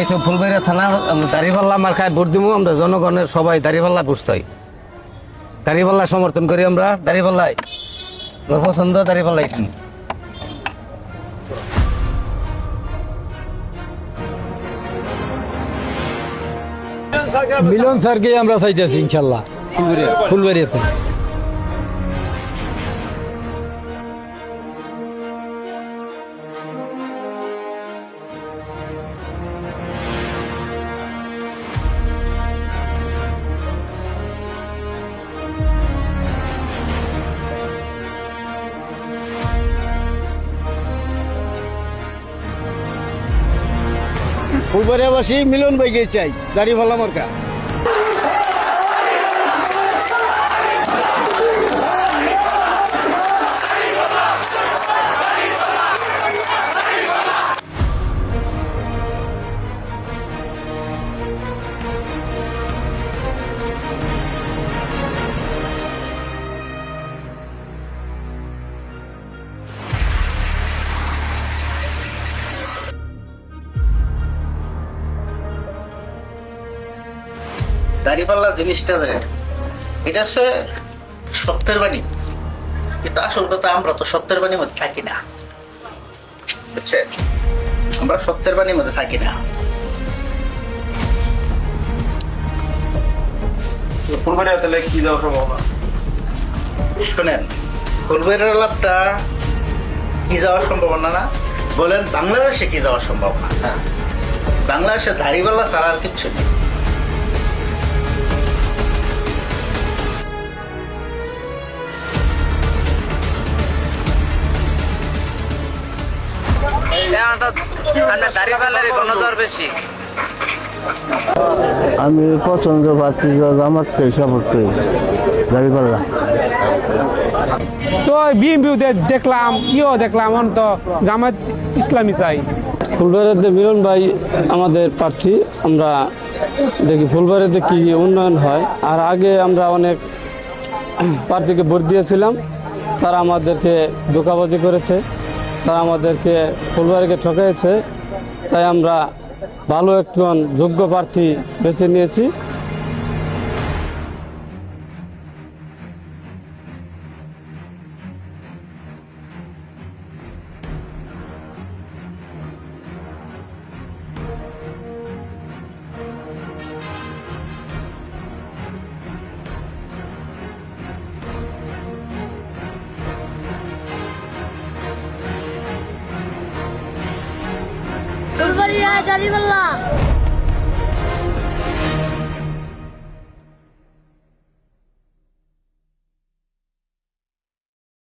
এইসব ফুলবাড়িয়া থানা দাঁড়িপাল্লা মার্কায় ভোট দিব। আমরা জনগণের সবাই দাঁড়িপাল্লা ভোট চাই, দাঁড়িপাল্লা সমর্থন করি। আমরা দাঁড়িপাল্লাই আমার পছন্দ, দাঁড়িপাল্লাই। মিলন স্যারকে আমরা চাইতেছি ইনশাল্লাহ ফুলবাড়িয়াতে। ফুলবাড়িয়াবাসী মিলন ভাইকে চাই, দাঁড়িপাল্লা মার্কা। দাঁড়িপাল্লা জিনিসটা এটা হচ্ছে সত্যের বাণী, কিন্তু আসল কথা আমরা তো সত্যের বাণীর মধ্যে থাকি না, বুঝছে? আমরা সত্যের বাণীর মধ্যে থাকি না। ফুলবাড়িয়া তাহলে কি যাওয়া সম্ভাবনা? শোনেন, ফুলবাড়িয়ার লাভটা কি যাওয়ার সম্ভাবনা না বলেন, বাংলাদেশে কি যাওয়ার সম্ভাবনা? বাংলাদেশে দাঁড়িপাল্লা ছাড়া আর কিচ্ছু নেই। আমি পছন্দ প্রার্থী জামাতকে সাপোর্ট করি, দাঁড়িপাল্লা। তো বিএনপিও দেখলাম, দেখলাম তো জামাত ইসলামী চাই। ফুলবাড়িয়াতে মিলন ভাই আমাদের প্রার্থী। আমরা দেখি ফুলবাড়িয়াতে কি উন্নয়ন হয়। আর আগে আমরা অনেক প্রার্থীকে ভোট দিয়েছিলাম, তারা আমাদেরকে ধোঁকাবাজি করেছে, তারা আমাদেরকে ফুলবাড়িকে ঠকাইছে। তাই আমরা ভালো একজন যোগ্য প্রার্থী বেছে নিয়েছি। ফুলবাড়িয়া দাঁড়িপাল্লা।